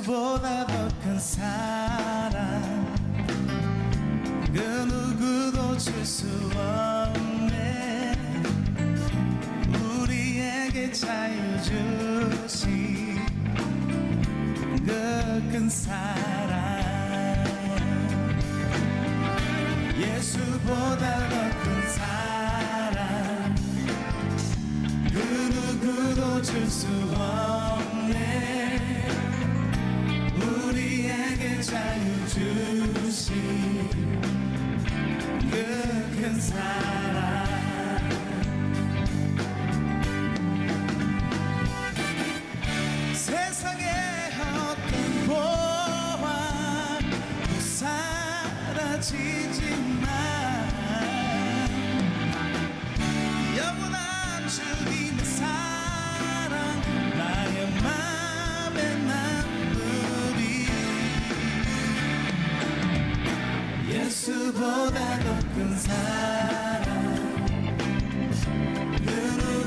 예수보다 더 큰 사랑 그 누구도 줄 수 없네. 우리에게 자유 주신 그 큰 사랑 예수보다 더 큰 사랑 그 누구도 줄 수 없네. 우리에게 자유 주신 그 큰 사랑 세상의 어떤 보화도 사라지지만 영원한 주님의 사랑 나의 맘에 남으리. 예수보다 더 큰 사랑 그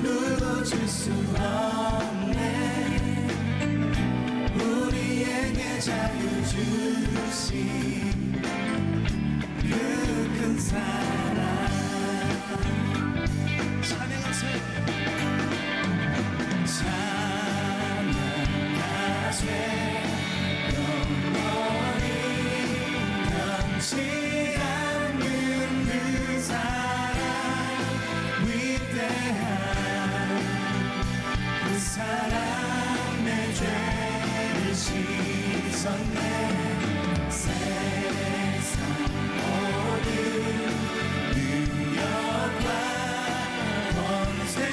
누구도 줄 수 없네. 우리에게 자유 주신 그 큰 사랑 찬양하세요. 찬양하세 영원히 변치 않는 그 사랑 위대한 그 사랑 내 죄를 씻었네. 세상 모든 능력과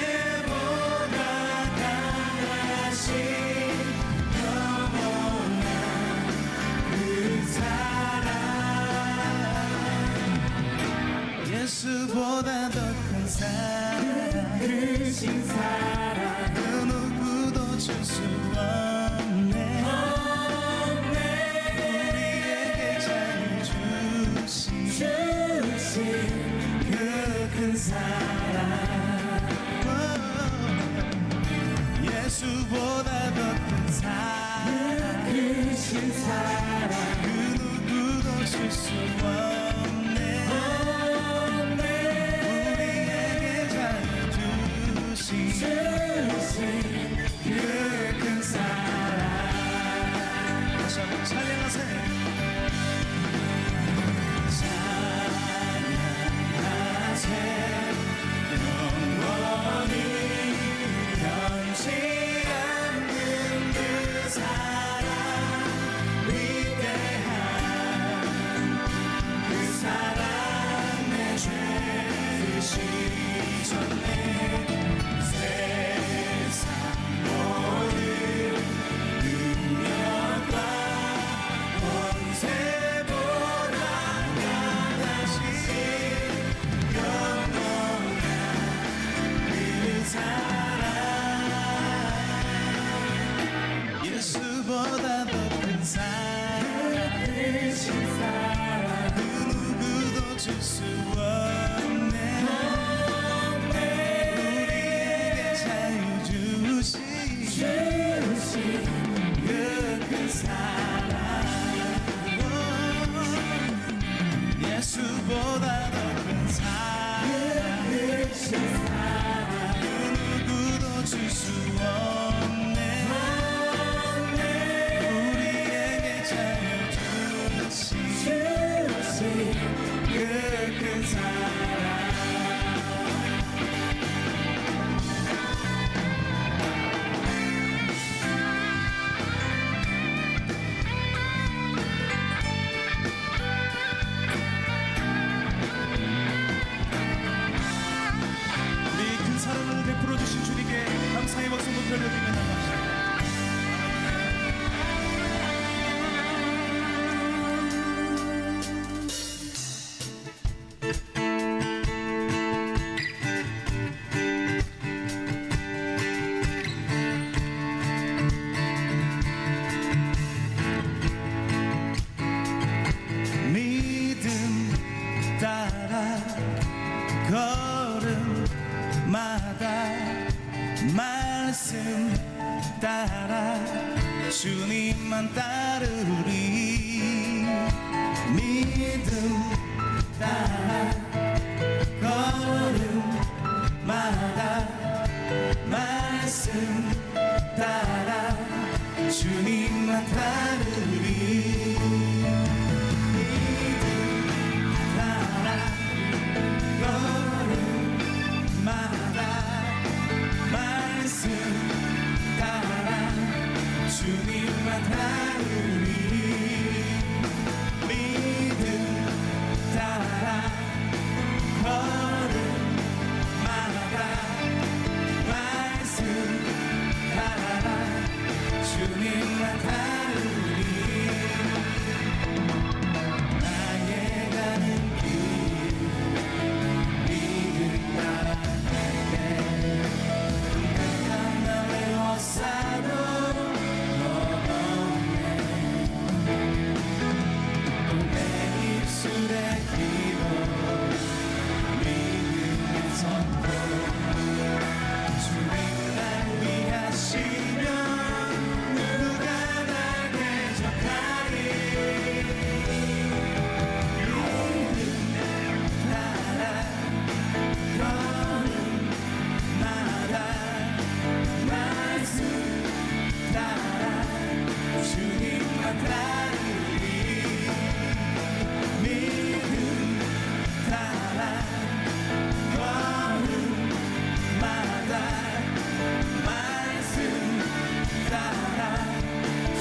권세보다 강하신 영원한 그 사랑 예수보다 더 큰 사랑 크신 사랑 그 누구도 줄 수 없네. 우리에게 자유 주신 그 큰 사랑 예수보다 더 큰 사랑 크신 사랑 그 누구도 줄 수 없네. 우리에게 자유 주신 그 큰 사랑 다시 한번 찬양하세요. 영원히 변치 않는 그 사랑 위대한 그 사랑 내 죄를 씻었네. 세상 모든 능력과 권세보다 강하신 영원한 그 사랑 예수보다 더 큰 사랑 크신 사랑 그 누구도 줄 수 없네. 우리에게 자유 주신 그 큰 사랑 예수보다 더 큰 사랑 그 누구도 줄 수 없네. 우리에게 자유 주신 그 큰 사랑 우리 큰 사랑을 베풀어 주신 주님께 감사의 박수 높여 드리며 나갑시다. 주님만 따르리 믿음 따라 걸음마다 말씀 따라 주님만 따르리 믿음 따라 걸음마다 말씀 따라 주님만 따르리 믿음 따라 걸음마다 말씀 따라 주님만 따르리 나의 가는 길 믿음 따라 갈게 내가 나를 워싸도 내 입술에 기도 믿음의 선포 주님 날 위하시면 누가 날 대적하리 믿음 따라 걸음마다 말씀 따라 주님만 따르리 믿음 따라 걸음마다 말씀 따라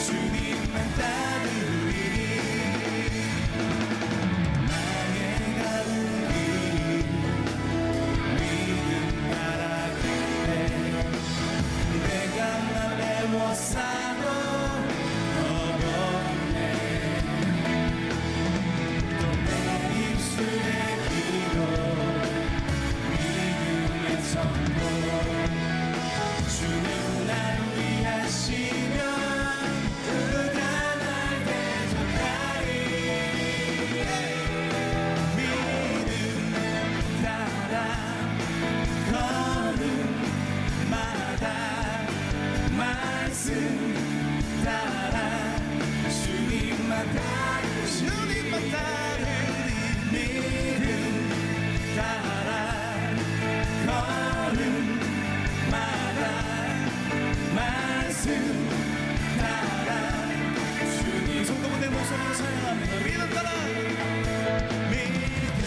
주님만 따르리 나의 가는 길 믿음 따라 갈래 내가 나를 못사도 어렵네 내 입술에 기도 믿음의 선포 주님 날 위하시면 누가 날 대적하리 믿음 따라 걸음마다 말씀 따라 주님만 따르리 믿음 따라 걸음마다 말씀 따라 주님 손꼽은 내 목소리로 사용합니다 믿음 따라 믿음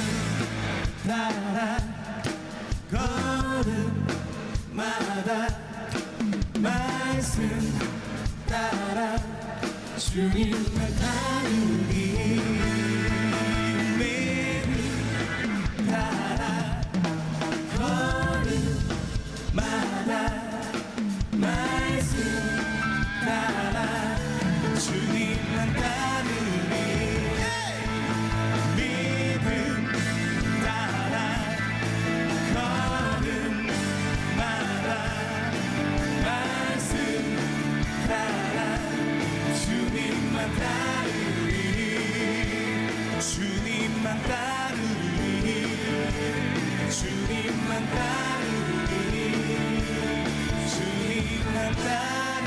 따라 걸음마다 말씀 따라 주님만 따르리 믿음 따라 걸음마다 말씀 따라 주님만 따르리 믿음 따라 걸음마다 말씀 따라 주님만 따르리 주님만 따르리 주님만 따르리 주님만 따르리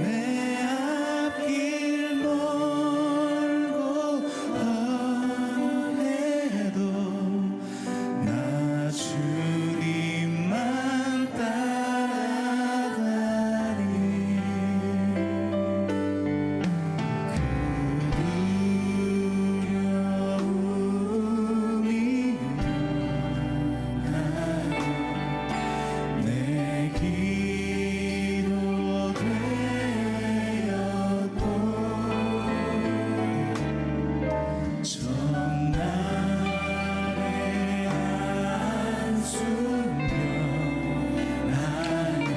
내 앞길 멀고 험해도 나 주님만 따라가리. 두려움이 내 기도 되었고 전날의 한숨며 나여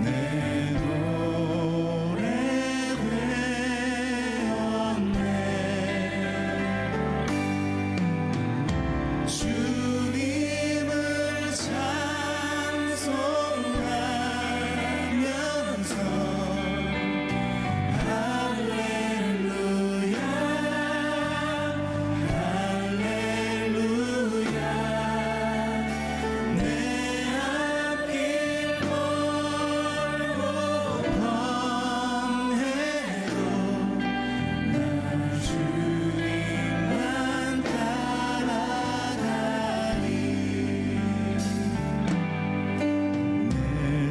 내 노래 되었네. 주님을 찬송하면서 할렐루야 할렐루야. 내 앞길 멀고 험해도 나 주님만 따라가리. 내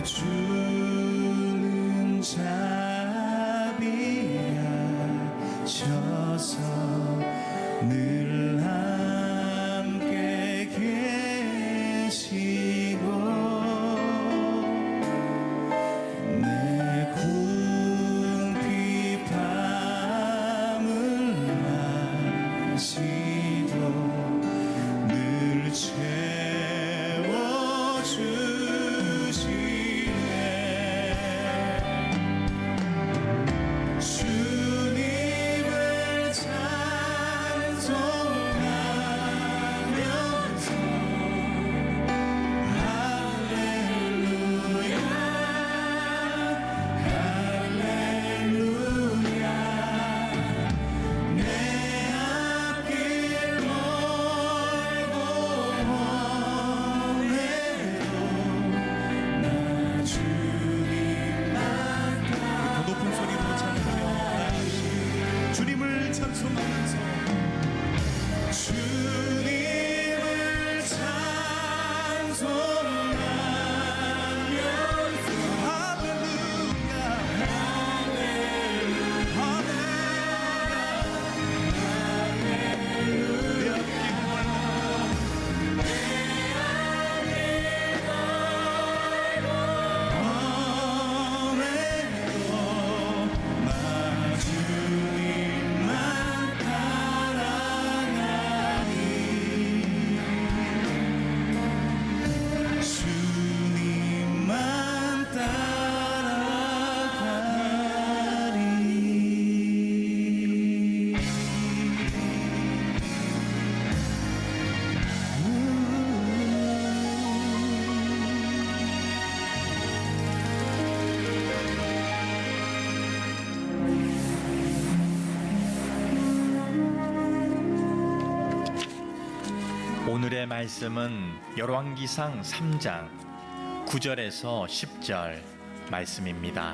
주는 자비하셔서 늘 함께 계시고 내 궁핍함을 아시고 늘 채워주시네. 주님을 찬송하면서 할렐루야 할렐루야. 내 앞길 멀고 험해도 나 주님만 더 높은 소리로 찬송하며 나아가시. 주님을 찬송하면서 주님을 찬송하면서 할렐루야 할렐루야 할렐루야. 내 앞길 멀고 험해도 나 주님만 따라가리. 주님만 오늘의 말씀은 열왕기상 3장 9절에서 10절 말씀입니다.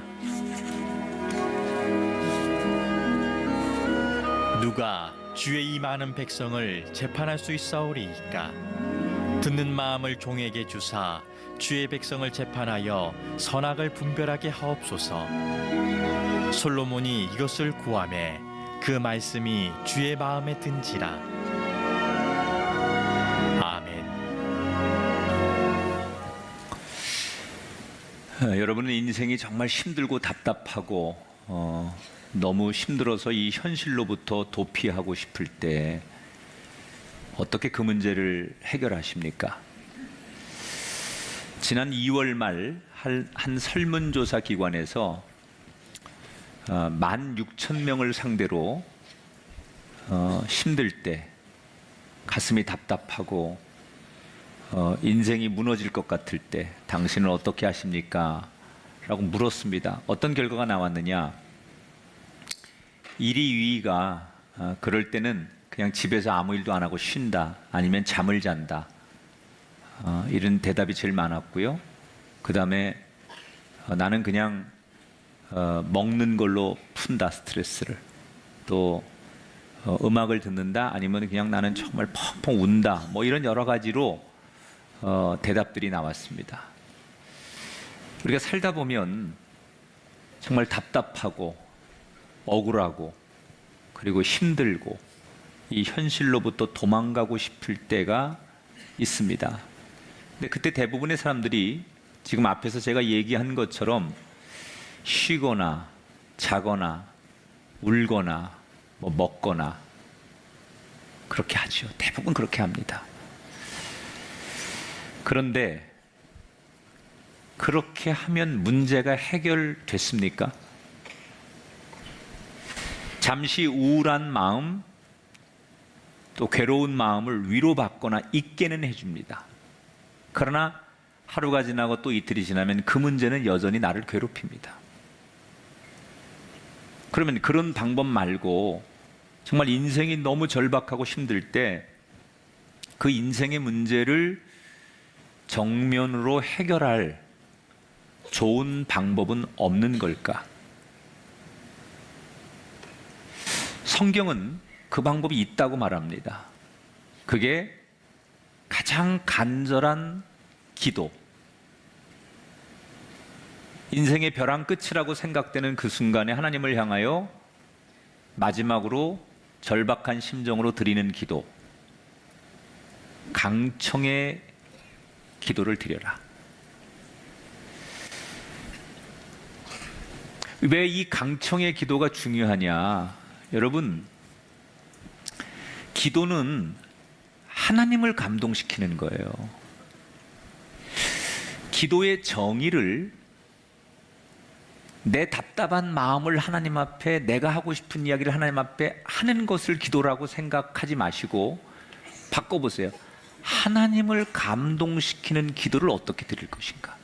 누가 주의 이 많은 백성을 재판할 수 있사오리이까? 듣는 마음을 종에게 주사 주의 백성을 재판하여 선악을 분별하게 하옵소서. 솔로몬이 이것을 구하매 그 말씀이 주의 마음에 든지라. 아멘. 여러분은 인생이 정말 힘들고 답답하고 너무 힘들어서 이 현실로부터 도피하고 싶을 때 어떻게 그 문제를 해결하십니까? 지난 2월 말 한 설문조사 기관에서 16,000명을 상대로 힘들 때, 가슴이 답답하고 인생이 무너질 것 같을 때 당신은 어떻게 하십니까? 라고 물었습니다. 어떤 결과가 나왔느냐? 1위, 2위가 그럴 때는 그냥 집에서 아무 일도 안 하고 쉰다, 아니면 잠을 잔다, 이런 대답이 제일 많았고요. 그 다음에 나는 그냥 먹는 걸로 푼다 스트레스를, 또 음악을 듣는다, 아니면 그냥 나는 정말 펑펑 운다, 뭐 이런 여러 가지로 대답들이 나왔습니다. 우리가 살다 보면 정말 답답하고 억울하고 그리고 힘들고 이 현실로부터 도망가고 싶을 때가 있습니다. 근데 그때 대부분의 사람들이 지금 앞에서 제가 얘기한 것처럼 쉬거나 자거나 울거나 뭐 먹거나 그렇게 하죠. 대부분 그렇게 합니다. 그런데 그렇게 하면 문제가 해결됐습니까? 잠시 우울한 마음, 또 괴로운 마음을 위로받거나 잊게는 해줍니다. 그러나 하루가 지나고 또 이틀이 지나면 그 문제는 여전히 나를 괴롭힙니다. 그러면 그런 방법 말고 정말 인생이 너무 절박하고 힘들 때 그 인생의 문제를 정면으로 해결할 좋은 방법은 없는 걸까? 성경은 그 방법이 있다고 말합니다. 그게 가장 간절한 기도. 인생의 벼랑 끝이라고 생각되는 그 순간에 하나님을 향하여 마지막으로 절박한 심정으로 드리는 기도. 강청의 기도를 드려라. 왜 이 강청의 기도가 중요하냐? 여러분, 기도는 하나님을 감동시키는 거예요. 기도의 정의를 내 답답한 마음을 하나님 앞에, 내가 하고 싶은 이야기를 하나님 앞에 하는 것을 기도라고 생각하지 마시고 바꿔보세요. 하나님을 감동시키는 기도를 어떻게 드릴 것인가?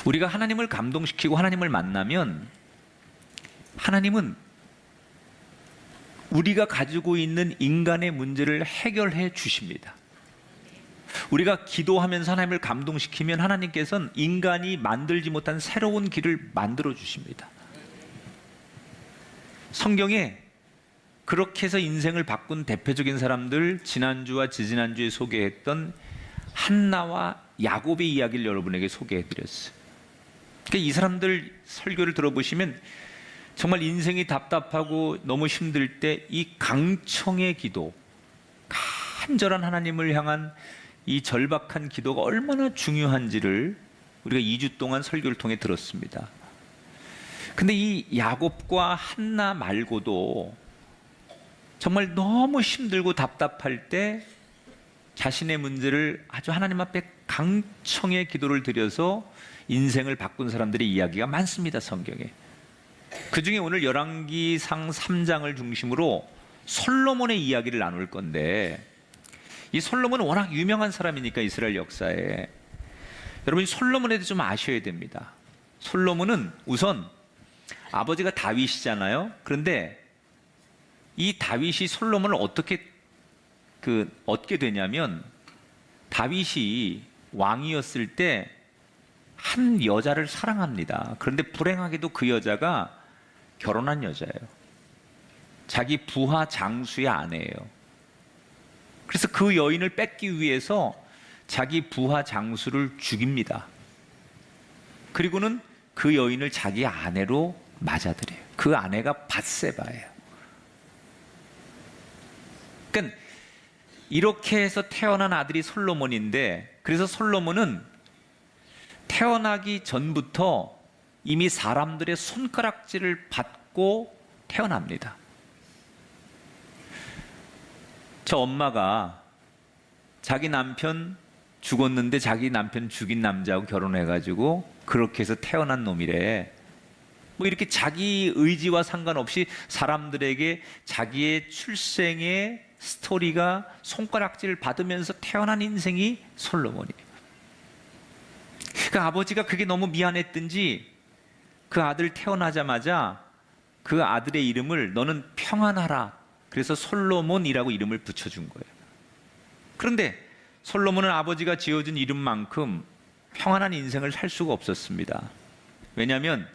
우리가 하나님을 감동시키고 하나님을 만나면 하나님은 우리가 가지고 있는 인간의 문제를 해결해 주십니다. 우리가 기도하면서 하나님을 감동시키면 하나님께서는 인간이 만들지 못한 새로운 길을 만들어 주십니다. 성경에 그렇게 해서 인생을 바꾼 대표적인 사람들, 지난주와 지지난주에 소개했던 한나와 야곱의 이야기를 여러분에게 소개해드렸어요. 그러니까 이 사람들 설교를 들어보시면 정말 인생이 답답하고 너무 힘들 때 이 강청의 기도, 간절한 하나님을 향한 이 절박한 기도가 얼마나 중요한지를 우리가 2주 동안 설교를 통해 들었습니다. 근데 이 야곱과 한나 말고도 정말 너무 힘들고 답답할 때 자신의 문제를 아주 하나님 앞에 강청의 기도를 드려서 인생을 바꾼 사람들의 이야기가 많습니다, 성경에. 그 중에 오늘 열왕기상 3장을 중심으로 솔로몬의 이야기를 나눌 건데, 이 솔로몬은 워낙 유명한 사람이니까 이스라엘 역사에 여러분이 솔로몬에 대해서 좀 아셔야 됩니다. 솔로몬은 우선 아버지가 다윗이잖아요. 그런데 이 다윗이 솔로몬을 어떻게 얻게 되냐면, 다윗이 왕이었을 때 한 여자를 사랑합니다. 그런데 불행하게도 그 여자가 결혼한 여자예요. 자기 부하 장수의 아내예요. 그래서 그 여인을 뺏기 위해서 자기 부하 장수를 죽입니다. 그리고는 그 여인을 자기 아내로 맞아들여요. 그 아내가 밧세바예요. 그러니까 이렇게 해서 태어난 아들이 솔로몬인데, 그래서 솔로몬은 태어나기 전부터 이미 사람들의 손가락질을 받고 태어납니다. 저 엄마가 자기 남편 죽었는데 자기 남편 죽인 남자하고 결혼해가지고 그렇게 해서 태어난 놈이래. 뭐 이렇게 자기 의지와 상관없이 사람들에게 자기의 출생의 스토리가 손가락질을 받으면서 태어난 인생이 솔로몬이에요. 그 아버지가 그게 너무 미안했든지 그 아들 태어나자마자 그 아들의 이름을 너는 평안하라, 그래서 솔로몬이라고 이름을 붙여준 거예요. 그런데 솔로몬은 아버지가 지어준 이름만큼 평안한 인생을 살 수가 없었습니다. 왜냐하면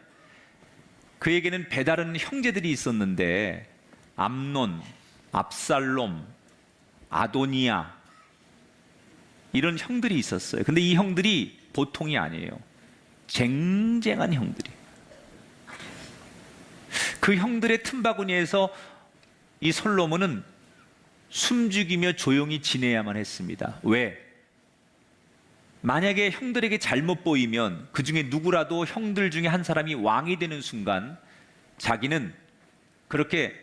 그에게는 배다른 형제들이 있었는데 암논, 압살롬, 아도니아 이런 형들이 있었어요. 근데 이 형들이 보통이 아니에요. 쟁쟁한 형들이. 그 형들의 틈바구니에서 이 솔로몬은 숨죽이며 조용히 지내야만 했습니다. 왜? 만약에 형들에게 잘못 보이면 그 중에 누구라도 형들 중에 한 사람이 왕이 되는 순간 자기는 그렇게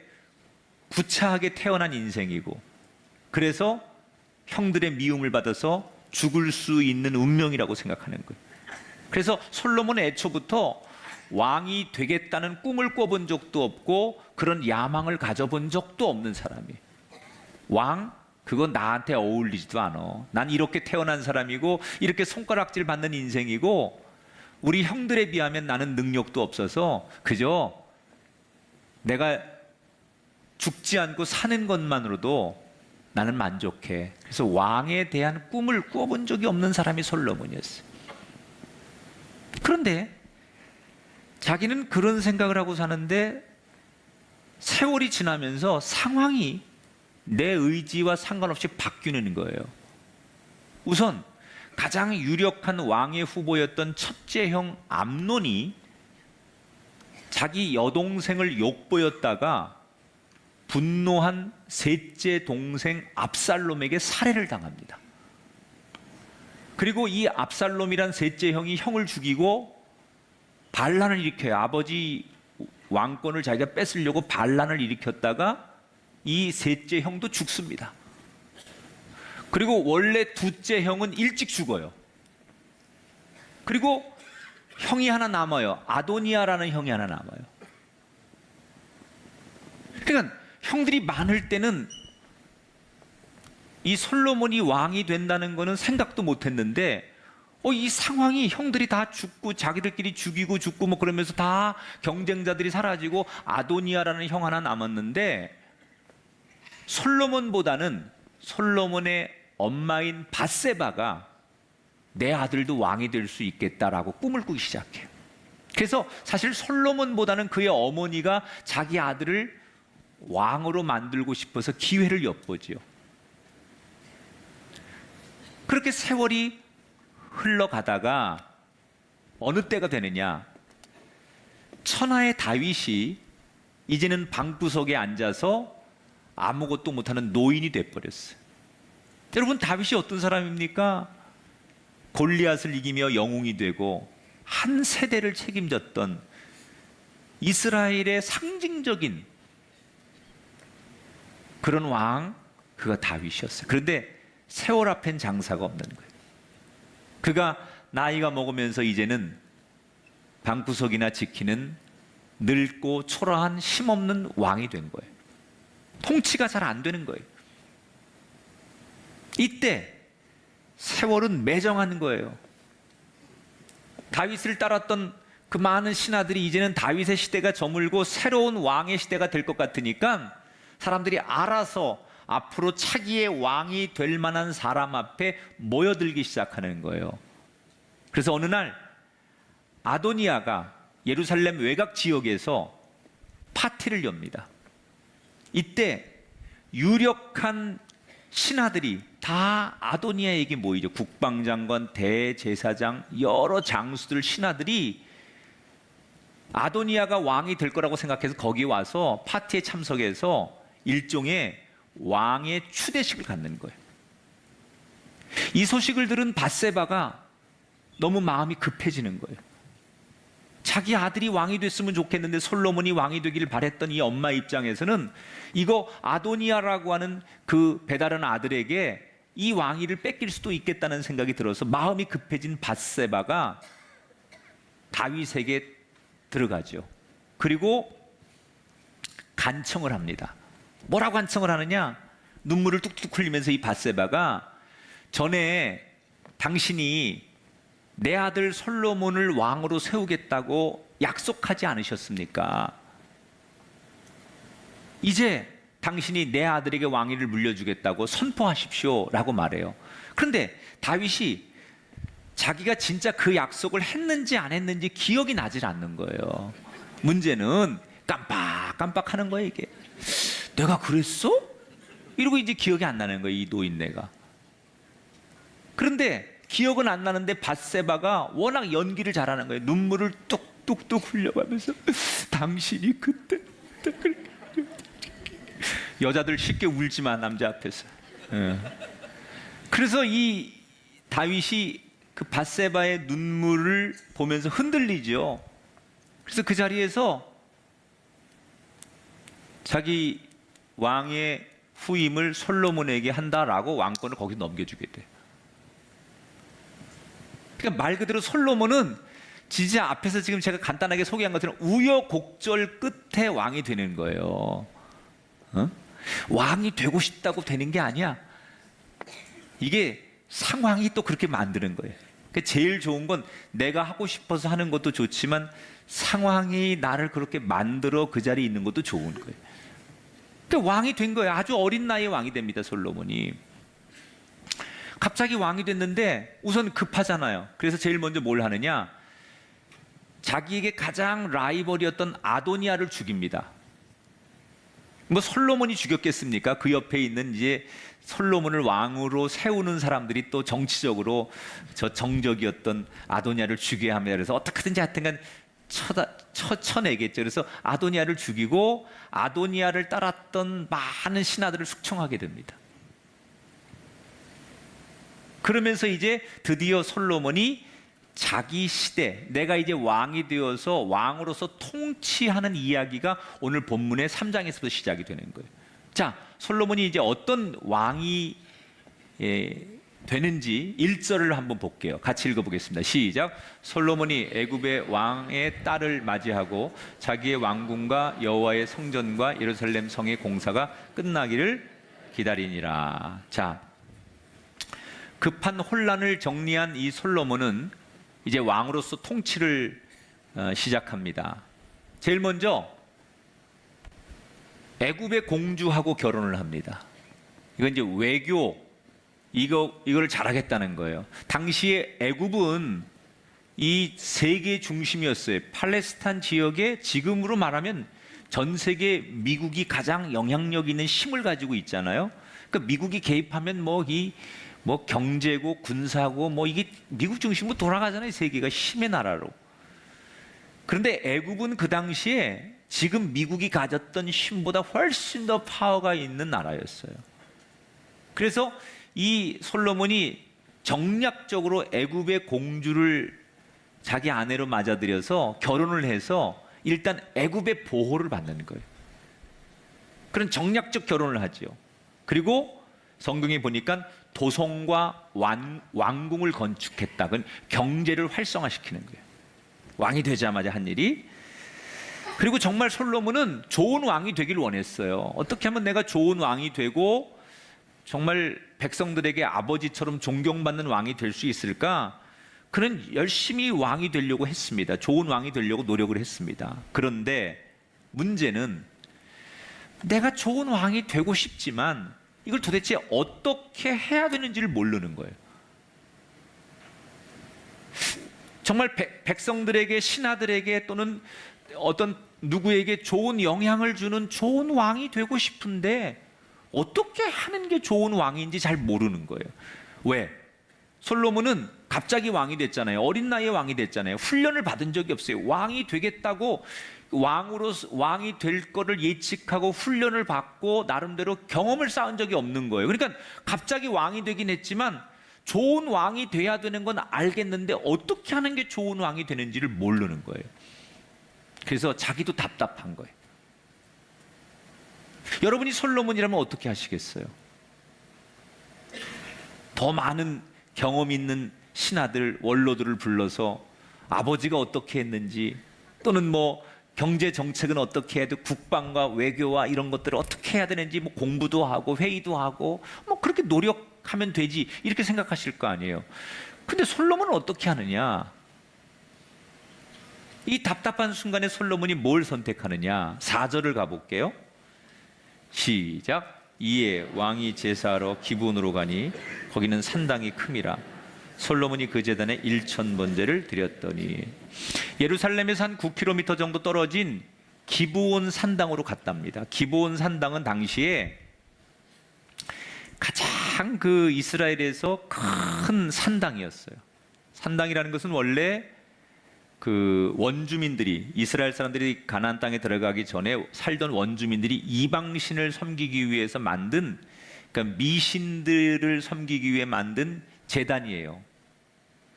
구차하게 태어난 인생이고 그래서 형들의 미움을 받아서 죽을 수 있는 운명이라고 생각하는 거예요. 그래서 솔로몬은 애초부터 왕이 되겠다는 꿈을 꿔본 적도 없고 그런 야망을 가져본 적도 없는 사람이에요. 왕? 그건 나한테 어울리지도 않아. 난 이렇게 태어난 사람이고 이렇게 손가락질 받는 인생이고 우리 형들에 비하면 나는 능력도 없어서 그저 내가 죽지 않고 사는 것만으로도 나는 만족해. 그래서 왕에 대한 꿈을 꾸어본 적이 없는 사람이 솔로몬이었어요. 그런데 자기는 그런 생각을 하고 사는데 세월이 지나면서 상황이 내 의지와 상관없이 바뀌는 거예요. 우선 가장 유력한 왕의 후보였던 첫째 형 암논이 자기 여동생을 욕보였다가 분노한 셋째 동생 압살롬에게 살해를 당합니다. 그리고 이 압살롬이란 셋째 형이 형을 죽이고 반란을 일으켜요. 아버지 왕권을 자기가 뺏으려고 반란을 일으켰다가 이 셋째 형도 죽습니다. 그리고 원래 둘째 형은 일찍 죽어요. 그리고 형이 하나 남아요. 아도니아라는 형이 하나 남아요. 그러니까 형들이 많을 때는 이 솔로몬이 왕이 된다는 거는 생각도 못 했는데 이 상황이 형들이 다 죽고 자기들끼리 죽이고 죽고 뭐 그러면서 다 경쟁자들이 사라지고 아도니아라는 형 하나 남았는데 솔로몬보다는 솔로몬의 엄마인 밧세바가 내 아들도 왕이 될 수 있겠다라고 꿈을 꾸기 시작해요. 그래서 사실 솔로몬보다는 그의 어머니가 자기 아들을 왕으로 만들고 싶어서 기회를 엿보지요. 그렇게 세월이 흘러가다가 어느 때가 되느냐, 천하의 다윗이 이제는 방구석에 앉아서 아무것도 못하는 노인이 돼버렸어요. 여러분, 다윗이 어떤 사람입니까? 골리앗을 이기며 영웅이 되고 한 세대를 책임졌던 이스라엘의 상징적인 그런 왕, 그가 다윗이었어요. 그런데 세월 앞엔 장사가 없는 거예요. 그가 나이가 먹으면서 이제는 방구석이나 지키는 늙고 초라한 힘없는 왕이 된 거예요. 통치가 잘 안 되는 거예요. 이때 세월은 매정한 거예요. 다윗을 따랐던 그 많은 신하들이 이제는 다윗의 시대가 저물고 새로운 왕의 시대가 될 것 같으니까 사람들이 알아서 앞으로 차기의 왕이 될 만한 사람 앞에 모여들기 시작하는 거예요. 그래서 어느 날 아도니아가 예루살렘 외곽 지역에서 파티를 엽니다. 이때 유력한 신하들이 다 아도니아에게 모이죠. 국방장관, 대제사장, 여러 장수들, 신하들이 아도니아가 왕이 될 거라고 생각해서 거기 와서 파티에 참석해서 일종의 왕의 추대식을 갖는 거예요. 이 소식을 들은 밧세바가 너무 마음이 급해지는 거예요. 자기 아들이 왕이 됐으면 좋겠는데 솔로몬이 왕이 되기를 바랬던 이 엄마 입장에서는 이거 아도니아라고 하는 그 배다른 아들에게 이 왕위를 뺏길 수도 있겠다는 생각이 들어서 마음이 급해진 밧세바가 다윗에게 들어가죠. 그리고 간청을 합니다. 뭐라고 간청을 하느냐? 눈물을 뚝뚝 흘리면서 이 밧세바가 전에 당신이 내 아들 솔로몬을 왕으로 세우겠다고 약속하지 않으셨습니까? 이제 당신이 내 아들에게 왕위를 물려주겠다고 선포하십시오 라고 말해요. 그런데 다윗이 자기가 진짜 그 약속을 했는지 안 했는지 기억이 나질 않는 거예요. 문제는 깜빡깜빡하는 거예요. 이게 내가 그랬어? 이러고 이제 기억이 안 나는 거예요. 이 노인네가. 그런데 기억은 안 나는데 밧세바가 워낙 연기를 잘하는 거예요. 눈물을 뚝뚝뚝 흘려가면서 당신이 그때 여자들 쉽게 울지만 남자 앞에서. 그래서 이 다윗이 그 밧세바의 눈물을 보면서 흔들리죠. 그래서 그 자리에서 자기 왕의 후임을 솔로몬에게 한다라고 왕권을 거기 넘겨주게 돼. 그러니까 말 그대로 솔로몬은 진짜 앞에서 지금 제가 간단하게 소개한 것처럼 우여곡절 끝에 왕이 되는 거예요. 왕이 되고 싶다고 되는 게 아니야. 이게 상황이 또 그렇게 만드는 거예요. 그러니까 제일 좋은 건 내가 하고 싶어서 하는 것도 좋지만 상황이 나를 그렇게 만들어 그 자리에 있는 것도 좋은 거예요. 그러니까 왕이 된 거예요. 아주 어린 나이에 왕이 됩니다. 솔로몬이. 갑자기 왕이 됐는데 우선 급하잖아요. 그래서 제일 먼저 뭘 하느냐? 자기에게 가장 라이벌이었던 아도니아를 죽입니다. 뭐 솔로몬이 죽였겠습니까? 그 옆에 있는 이제 솔로몬을 왕으로 세우는 사람들이 또 정치적으로 저 정적이었던 아도니아를 죽여야 합니다. 그래서 어떻게든지 하여튼간 쳐내겠죠. 그래서 아도니아를 죽이고 아도니아를 따랐던 많은 신하들을 숙청하게 됩니다. 그러면서 이제 드디어 솔로몬이 자기 시대, 내가 이제 왕이 되어서 왕으로서 통치하는 이야기가 오늘 본문의 3장에서부터 시작이 되는 거예요. 자, 솔로몬이 이제 어떤 왕이 되는지 1절을 한번 볼게요. 같이 읽어보겠습니다. 시작. 솔로몬이 애굽의 왕의 딸을 맞이하고 자기의 왕궁과 여호와의 성전과 예루살렘 성의 공사가 끝나기를 기다리니라. 자, 급한 혼란을 정리한 이 솔로몬은 이제 왕으로서 통치를 시작합니다. 제일 먼저 애굽의 공주하고 결혼을 합니다. 이건 이제 외교 이걸 잘하겠다는 거예요. 당시에 애굽은 이 세계 중심이었어요. 팔레스타인 지역에 지금으로 말하면 전 세계 미국이 가장 영향력 있는 힘을 가지고 있잖아요. 그러니까 미국이 개입하면 뭐 경제고 군사고 뭐 이게 미국 중심으로 돌아가잖아요. 세계가 힘의 나라로. 그런데 애굽은 그 당시에 지금 미국이 가졌던 힘보다 훨씬 더 파워가 있는 나라였어요. 그래서 이 솔로몬이 정략적으로 애굽의 공주를 자기 아내로 맞아들여서 결혼을 해서 일단 애굽의 보호를 받는 거예요. 그런 정략적 결혼을 하죠. 그리고 성경에 보니까 도성과 왕궁을 건축했다. 그건 경제를 활성화시키는 거예요. 왕이 되자마자 한 일이. 그리고 정말 솔로몬은 좋은 왕이 되길 원했어요. 어떻게 하면 내가 좋은 왕이 되고 정말 백성들에게 아버지처럼 존경받는 왕이 될 수 있을까? 그는 열심히 왕이 되려고 했습니다. 좋은 왕이 되려고 노력을 했습니다. 그런데 문제는 내가 좋은 왕이 되고 싶지만 이걸 도대체 어떻게 해야 되는지를 모르는 거예요. 정말 백성들에게, 신하들에게 또는 어떤 누구에게 좋은 영향을 주는 좋은 왕이 되고 싶은데 어떻게 하는 게 좋은 왕인지 잘 모르는 거예요. 왜? 솔로몬은 갑자기 왕이 됐잖아요. 어린 나이에 왕이 됐잖아요. 훈련을 받은 적이 없어요. 왕이 되겠다고 왕이 될 거를 예측하고 훈련을 받고 나름대로 경험을 쌓은 적이 없는 거예요. 그러니까 갑자기 왕이 되긴 했지만 좋은 왕이 돼야 되는 건 알겠는데 어떻게 하는 게 좋은 왕이 되는지를 모르는 거예요. 그래서 자기도 답답한 거예요. 여러분이 솔로몬이라면 어떻게 하시겠어요? 더 많은 경험 있는 신하들, 원로들을 불러서 아버지가 어떻게 했는지 또는 뭐 경제 정책은 어떻게 해야 돼, 국방과 외교와 이런 것들을 어떻게 해야 되는지 뭐 공부도 하고 회의도 하고 뭐 그렇게 노력하면 되지 이렇게 생각하실 거 아니에요. 근데 솔로몬은 어떻게 하느냐? 이 답답한 순간에 솔로몬이 뭘 선택하느냐? 4절을 가볼게요. 시작. 이에 왕이 제사하러 기브온으로 가니 거기는 산당이 큼이라. 솔로몬이 그 제단에 1,000번제를 드렸더니 예루살렘에서 한 9km 정도 떨어진 기브온 산당으로 갔답니다. 기브온 산당은 당시에 가장 그 이스라엘에서 큰 산당이었어요. 산당이라는 것은 원래 그 원주민들이, 이스라엘 사람들이 가나안 땅에 들어가기 전에 살던 원주민들이 이방신을 섬기기 위해서 만든, 그러니까 미신들을 섬기기 위해 만든 제단이에요.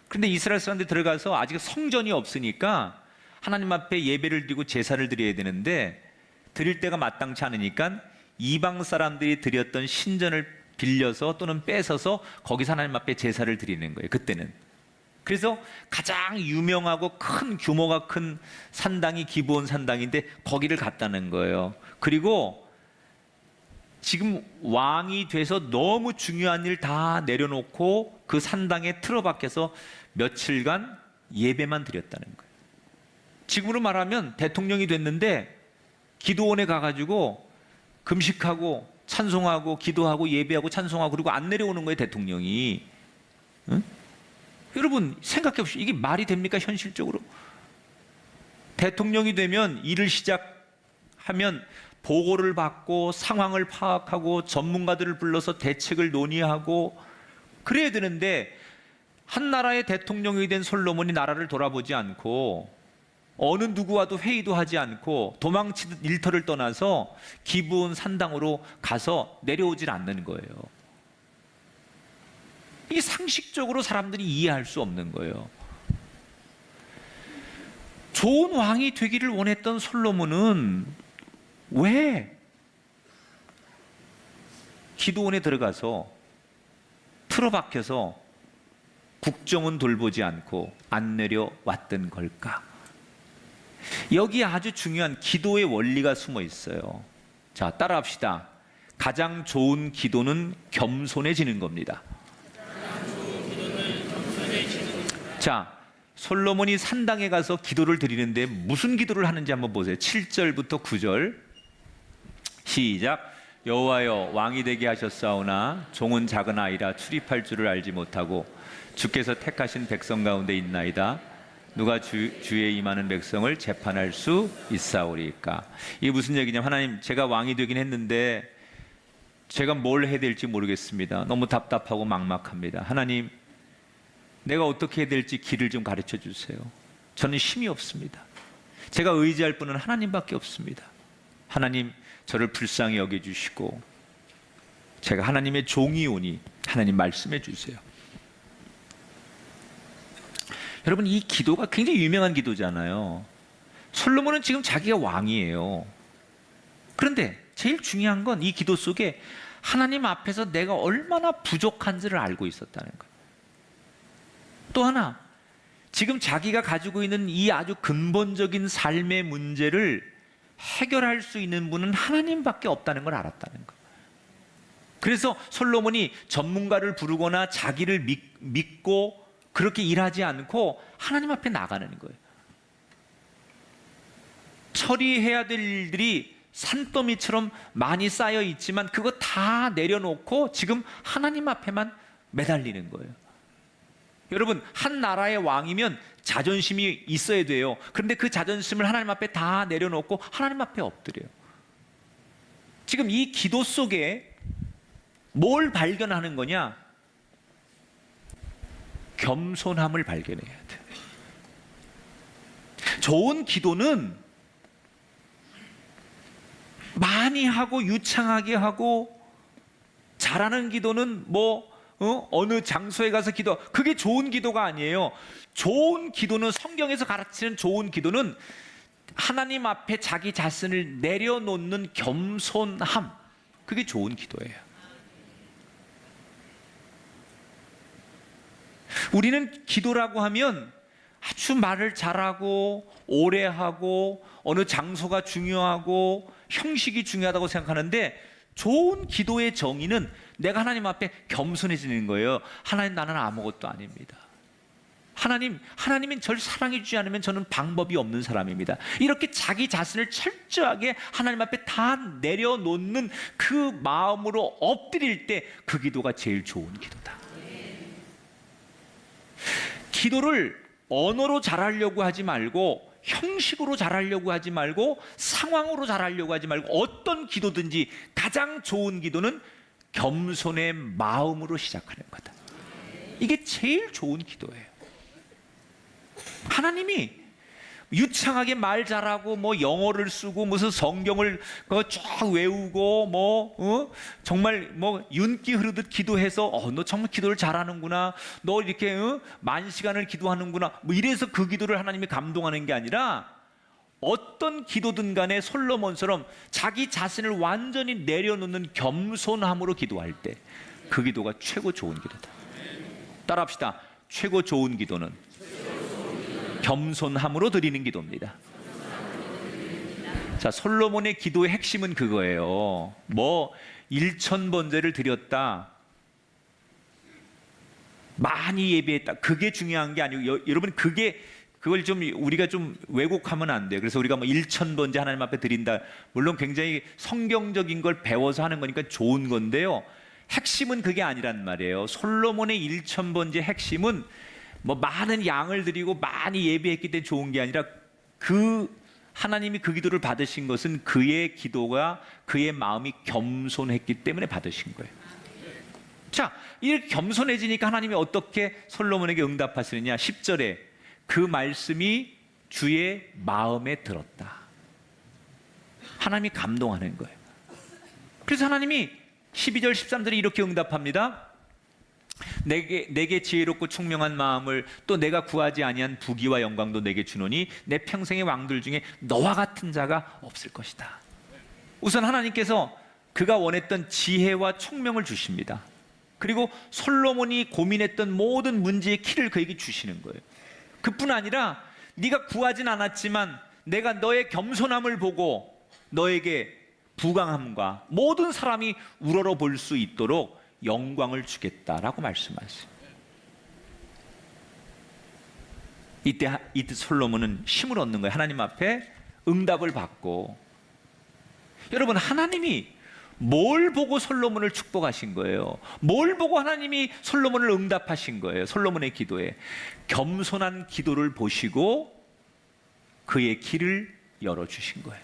그런데 이스라엘 사람들이 들어가서 아직 성전이 없으니까 하나님 앞에 예배를 드리고 제사를 드려야 되는데 드릴 때가 마땅치 않으니까 이방 사람들이 드렸던 신전을 빌려서 또는 뺏어서 거기서 하나님 앞에 제사를 드리는 거예요, 그때는. 그래서 가장 유명하고 큰 규모가 큰 산당이 기브온 산당인데 거기를 갔다는 거예요. 그리고 지금 왕이 돼서 너무 중요한 일 다 내려놓고 그 산당에 틀어박혀서 며칠간 예배만 드렸다는 거예요. 지금으로 말하면 대통령이 됐는데 기도원에 가가지고 금식하고 찬송하고 기도하고 예배하고 찬송하고 그리고 안 내려오는 거예요, 대통령이. 응? 여러분 생각해 보시죠. 이게 말이 됩니까, 현실적으로? 대통령이 되면 일을 시작하면 보고를 받고 상황을 파악하고 전문가들을 불러서 대책을 논의하고 그래야 되는데 한 나라의 대통령이 된 솔로몬이 나라를 돌아보지 않고 어느 누구와도 회의도 하지 않고 도망치듯 일터를 떠나서 기브온 산당으로 가서 내려오질 않는 거예요. 이 상식적으로 사람들이 이해할 수 없는 거예요. 좋은 왕이 되기를 원했던 솔로몬은 왜 기도원에 들어가서 틀어박혀서 국정은 돌보지 않고 안 내려왔던 걸까? 여기에 아주 중요한 기도의 원리가 숨어 있어요. 자, 따라합시다. 가장 좋은 기도는 겸손해지는 겁니다. 자, 솔로몬이 산당에 가서 기도를 드리는데 무슨 기도를 하는지 한번 보세요. 7절부터 9절 시작. 여호와여, 왕이 되게 하셨사오나 종은 작은 아이라 출입할 줄을 알지 못하고 주께서 택하신 백성 가운데 있나이다. 누가 주에 임하는 백성을 재판할 수 있사오리까? 이게 무슨 얘기냐면, 하나님, 제가 왕이 되긴 했는데 제가 뭘 해야 될지 모르겠습니다. 너무 답답하고 막막합니다. 하나님, 내가 어떻게 해야 될지 길을 좀 가르쳐 주세요. 저는 힘이 없습니다. 제가 의지할 분은 하나님밖에 없습니다. 하나님, 저를 불쌍히 여겨주시고 제가 하나님의 종이오니 하나님 말씀해 주세요. 여러분, 이 기도가 굉장히 유명한 기도잖아요. 솔로몬은 지금 자기가 왕이에요. 그런데 제일 중요한 건 이 기도 속에 하나님 앞에서 내가 얼마나 부족한지를 알고 있었다는 거예요. 또 하나, 지금 자기가 가지고 있는 이 아주 근본적인 삶의 문제를 해결할 수 있는 분은 하나님밖에 없다는 걸 알았다는 거예요. 그래서 솔로몬이 전문가를 부르거나 자기를 믿고 그렇게 일하지 않고 하나님 앞에 나가는 거예요. 처리해야 될 일들이 산더미처럼 많이 쌓여 있지만 그거 다 내려놓고 지금 하나님 앞에만 매달리는 거예요. 여러분, 한 나라의 왕이면 자존심이 있어야 돼요. 그런데 그 자존심을 하나님 앞에 다 내려놓고 하나님 앞에 엎드려요. 지금 이 기도 속에 뭘 발견하는 거냐? 겸손함을 발견해야 돼요. 좋은 기도는 많이 하고 유창하게 하고 잘하는 기도는 어느 장소에 가서 기도, 그게 좋은 기도가 아니에요. 좋은 기도는, 성경에서 가르치는 좋은 기도는 하나님 앞에 자기 자신을 내려놓는 겸손함, 그게 좋은 기도예요. 우리는 기도라고 하면 아주 말을 잘하고 오래 하고 어느 장소가 중요하고 형식이 중요하다고 생각하는데, 좋은 기도의 정의는 내가 하나님 앞에 겸손해지는 거예요. 하나님, 나는 아무것도 아닙니다. 하나님은 저를 사랑해 주지 않으면 저는 방법이 없는 사람입니다. 이렇게 자기 자신을 철저하게 하나님 앞에 다 내려놓는 그 마음으로 엎드릴 때 그 기도가 제일 좋은 기도다. 기도를 언어로 잘하려고 하지 말고, 형식으로 잘하려고 하지 말고, 상황으로 잘하려고 하지 말고, 어떤 기도든지 가장 좋은 기도는 겸손의 마음으로 시작하는 거다. 이게 제일 좋은 기도예요. 하나님이 유창하게 말 잘하고 뭐 영어를 쓰고 무슨 성경을 쫙 외우고 정말 윤기 흐르듯 기도해서 너 정말 기도를 잘하는구나, 너 이렇게 만 시간을 기도하는구나, 이래서 그 기도를 하나님이 감동하는 게 아니라, 어떤 기도든 간에 솔로몬처럼 자기 자신을 완전히 내려놓는 겸손함으로 기도할 때 그 기도가 최고 좋은 기도다. 따라합시다. 최고 좋은 기도는 겸손함으로 드리는 기도입니다. 자, 솔로몬의 기도의 핵심은 그거예요. 1000번제를 드렸다, 많이 예배했다, 그게 중요한 게 아니고, 여러분 그걸 좀 우리가 좀 왜곡하면 안 돼요. 그래서 우리가 1000번제 하나님 앞에 드린다, 물론 굉장히 성경적인 걸 배워서 하는 거니까 좋은 건데요, 핵심은 그게 아니란 말이에요. 솔로몬의 1000번제 핵심은 많은 양을 드리고 많이 예배했기 때문에 좋은 게 아니라, 하나님이 그 기도를 받으신 것은 그의 기도가, 그의 마음이 겸손했기 때문에 받으신 거예요. 자, 이렇게 겸손해지니까 하나님이 어떻게 솔로몬에게 응답하시느냐. 10절에 그 말씀이 주의 마음에 들었다. 하나님이 감동하는 거예요. 그래서 하나님이 12절 13절에 이렇게 응답합니다. 내게 지혜롭고 총명한 마음을, 또 내가 구하지 아니한 부귀와 영광도 내게 주노니 내 평생의 왕들 중에 너와 같은 자가 없을 것이다. 우선 하나님께서 그가 원했던 지혜와 총명을 주십니다. 그리고 솔로몬이 고민했던 모든 문제의 키를 그에게 주시는 거예요. 그뿐 아니라 네가 구하진 않았지만 내가 너의 겸손함을 보고 너에게 부강함과 모든 사람이 우러러 볼 수 있도록 영광을 주겠다라고 말씀하세요. 이때 솔로몬은 힘을 얻는 거예요. 하나님 앞에 응답을 받고. 여러분, 하나님이 뭘 보고 솔로몬을 축복하신 거예요? 뭘 보고 하나님이 솔로몬을 응답하신 거예요? 솔로몬의 기도에 겸손한 기도를 보시고 그의 길을 열어주신 거예요.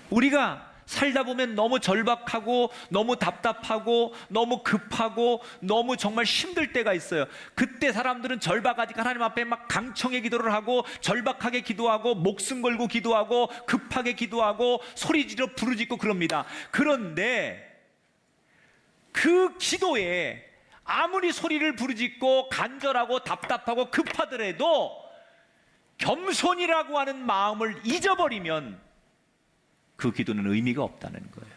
우리가 살다 보면 너무 절박하고 너무 답답하고 너무 급하고 너무 정말 힘들 때가 있어요. 그때 사람들은 절박하니까 하나님 앞에 막 강청의 기도를 하고 절박하게 기도하고 목숨 걸고 기도하고 급하게 기도하고 소리 지르 부르짖고 그럽니다. 그런데 그 기도에 아무리 소리를 부르짖고 간절하고 답답하고 급하더라도 겸손이라고 하는 마음을 잊어버리면 그 기도는 의미가 없다는 거예요.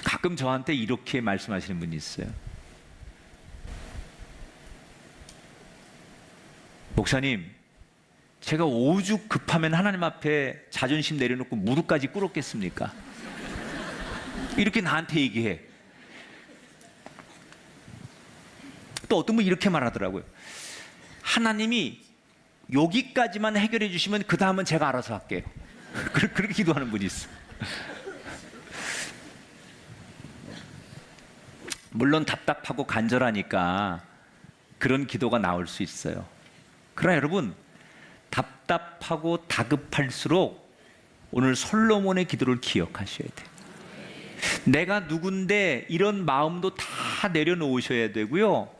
가끔 저한테 이렇게 말씀하시는 분이 있어요. 목사님, 제가 오죽 급하면 하나님 앞에 자존심 내려놓고 무릎까지 꿇었겠습니까? 이렇게 나한테 얘기해. 또 어떤 분이 이렇게 말하더라고요. 하나님이 여기까지만 해결해 주시면 그 다음은 제가 알아서 할게요. 그렇게 기도하는 분이 있어요. 물론 답답하고 간절하니까 그런 기도가 나올 수 있어요. 그러나 여러분, 답답하고 다급할수록 오늘 솔로몬의 기도를 기억하셔야 돼요. 내가 누군데 이런 마음도 다 내려놓으셔야 되고요.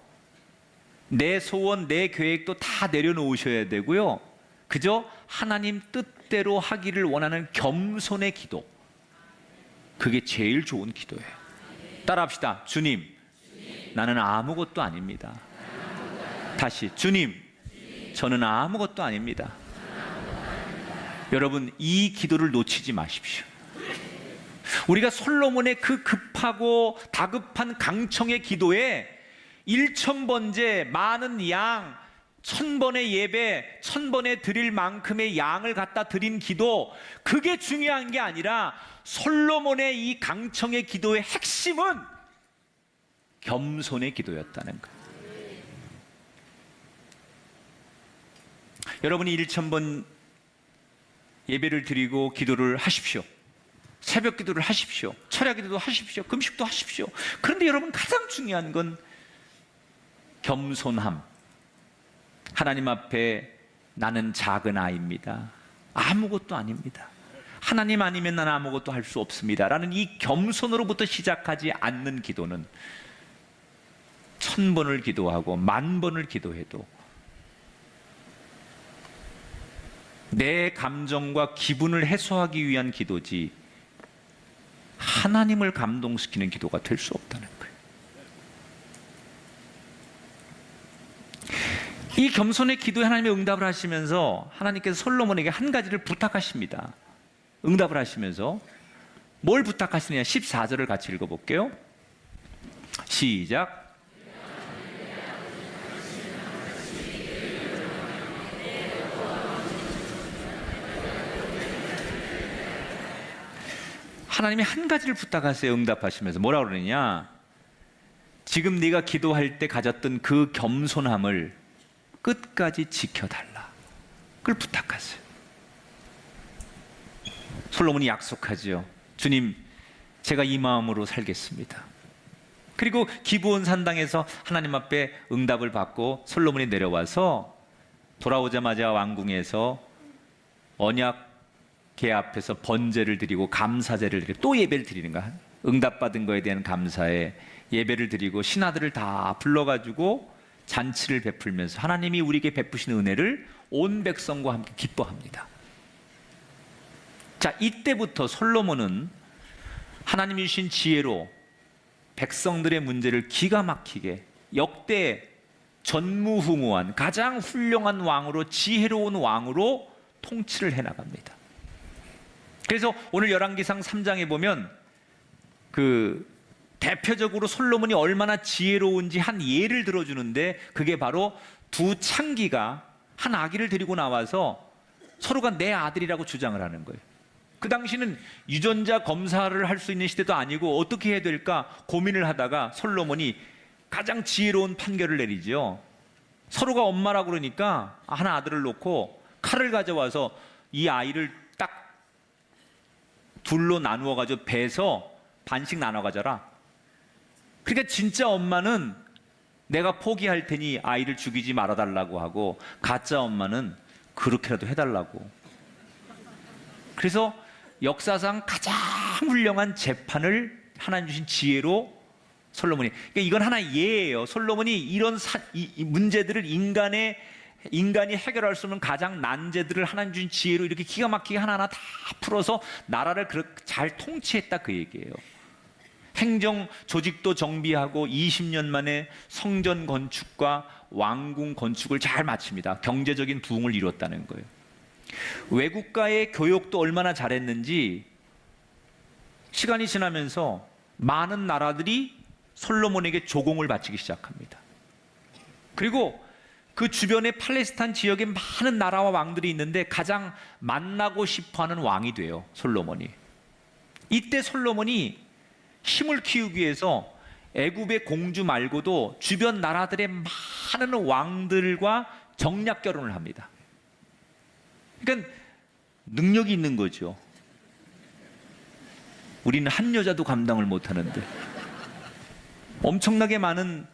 내 소원, 내 계획도 다 내려놓으셔야 되고요. 그저 하나님 뜻대로 하기를 원하는 겸손의 기도, 그게 제일 좋은 기도예요. 따라합시다. 주님, 나는 아무것도 아닙니다. 다시, 주님, 저는 아무것도 아닙니다. 여러분, 이 기도를 놓치지 마십시오. 우리가 솔로몬의 그 급하고 다급한 강청의 기도에 1000번제, 많은 양, 1000번의 예배, 1000번에 드릴 만큼의 양을 갖다 드린 기도, 그게 중요한 게 아니라 솔로몬의 이 강청의 기도의 핵심은 겸손의 기도였다는 거예요. 여러분이 1000번 예배를 드리고 기도를 하십시오. 새벽 기도를 하십시오. 철야 기도도 하십시오. 금식도 하십시오. 그런데 여러분, 가장 중요한 건 겸손함. 하나님 앞에 나는 작은 아이입니다. 아무것도 아닙니다. 하나님 아니면 나는 아무것도 할 수 없습니다. 라는 이 겸손으로부터 시작하지 않는 기도는 1000번을 기도하고 10,000번을 기도해도 내 감정과 기분을 해소하기 위한 기도지 하나님을 감동시키는 기도가 될 수 없다는 거예요. 이 겸손의 기도에 하나님의 응답을 하시면서 하나님께서 솔로몬에게 한 가지를 부탁하십니다. 응답을 하시면서 뭘 부탁하시느냐? 14절을 같이 읽어볼게요. 시작. 하나님이 한 가지를 부탁하세요. 응답하시면서 뭐라 그러느냐? 지금 네가 기도할 때 가졌던 그 겸손함을 끝까지 지켜달라. 그걸 부탁하세요. 솔로몬이 약속하죠. 주님, 제가 이 마음으로 살겠습니다. 그리고 기브온 산당에서 하나님 앞에 응답을 받고 솔로몬이 내려와서 돌아오자마자 왕궁에서 언약궤 앞에서 번제를 드리고 감사제를 드리고 또 예배를 드리는 거야. 응답받은 거에 대한 감사에 예배를 드리고 신하들을 다 불러가지고 잔치를 베풀면서 하나님이 우리에게 베푸신 은혜를 온 백성과 함께 기뻐합니다. 자, 이때부터 솔로몬은 하나님이 주신 지혜로 백성들의 문제를 기가 막히게 역대 전무후무한 가장 훌륭한 왕으로, 지혜로운 왕으로 통치를 해나갑니다. 그래서 오늘 열왕기상 3장에 보면 대표적으로 솔로몬이 얼마나 지혜로운지 한 예를 들어주는데, 그게 바로 두 창기가 한 아기를 데리고 나와서 서로가 내 아들이라고 주장을 하는 거예요. 그 당시는 유전자 검사를 할 수 있는 시대도 아니고 어떻게 해야 될까 고민을 하다가 솔로몬이 가장 지혜로운 판결을 내리죠. 서로가 엄마라고 그러니까 하나 아들을 놓고 칼을 가져와서 이 아이를 딱 둘로 나누어 가지고 베서 반씩 나눠 가져라. 그러니까 진짜 엄마는 내가 포기할 테니 아이를 죽이지 말아달라고 하고, 가짜 엄마는 그렇게라도 해달라고. 그래서 역사상 가장 훌륭한 재판을 하나님 주신 지혜로 솔로몬이, 그러니까 이건 하나의 예예요. 솔로몬이 이런 이 문제들을 인간이 해결할 수 없는 가장 난제들을 하나님 주신 지혜로 이렇게 기가 막히게 하나하나 다 풀어서 나라를 그렇게 잘 통치했다, 그 얘기예요. 행정 조직도 정비하고 20년 만에 성전 건축과 왕궁 건축을 잘 마칩니다. 경제적인 부흥을 이뤘다는 거예요. 외국가의 교육도 얼마나 잘했는지 시간이 지나면서 많은 나라들이 솔로몬에게 조공을 바치기 시작합니다. 그리고 그 주변의 팔레스타인 지역에 많은 나라와 왕들이 있는데 가장 만나고 싶어하는 왕이 돼요, 솔로몬이. 이때 솔로몬이 힘을 키우기 위해서 애굽의 공주 말고도 주변 나라들의 많은 왕들과 정략 결혼을 합니다. 그러니까 능력이 있는 거죠. 우리는 한 여자도 감당을 못하는데 엄청나게 많은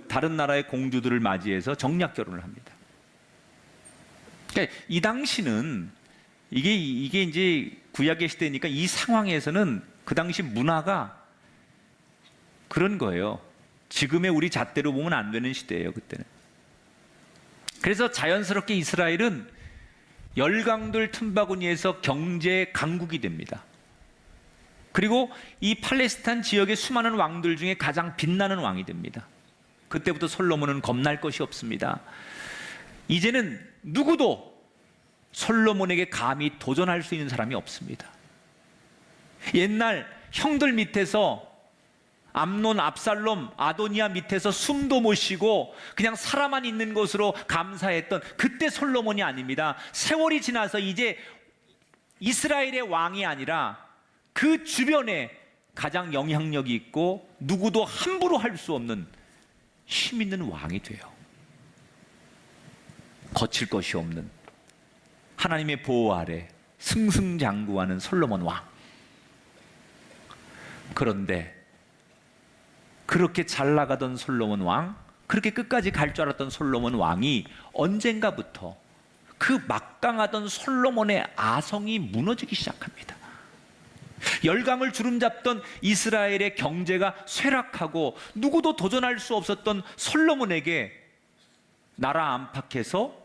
다른 나라의 공주들을 맞이해서 정략 결혼을 합니다. 그러니까 이 당시는 이게 이제 구약의 시대니까 이 상황에서는 그 당시 문화가 그런 거예요. 지금의 우리 잣대로 보면 안 되는 시대예요, 그때는. 그래서 자연스럽게 이스라엘은 열강들 틈바구니에서 경제 강국이 됩니다. 그리고 이 팔레스타인 지역의 수많은 왕들 중에 가장 빛나는 왕이 됩니다. 그때부터 솔로몬은 겁날 것이 없습니다. 이제는 누구도 솔로몬에게 감히 도전할 수 있는 사람이 없습니다. 옛날 형들 밑에서 암논, 압살롬, 아도니아 밑에서 숨도 못 쉬고 그냥 사람만 있는 곳으로 감사했던 그때 솔로몬이 아닙니다. 세월이 지나서 이제 이스라엘의 왕이 아니라 그 주변에 가장 영향력이 있고 누구도 함부로 할 수 없는 힘 있는 왕이 돼요. 거칠 것이 없는 하나님의 보호 아래 승승장구하는 솔로몬 왕. 그런데 그렇게 잘 나가던 솔로몬 왕, 그렇게 끝까지 갈 줄 알았던 솔로몬 왕이 언젠가부터 그 막강하던 솔로몬의 아성이 무너지기 시작합니다. 열강을 주름잡던 이스라엘의 경제가 쇠락하고 누구도 도전할 수 없었던 솔로몬에게 나라 안팎에서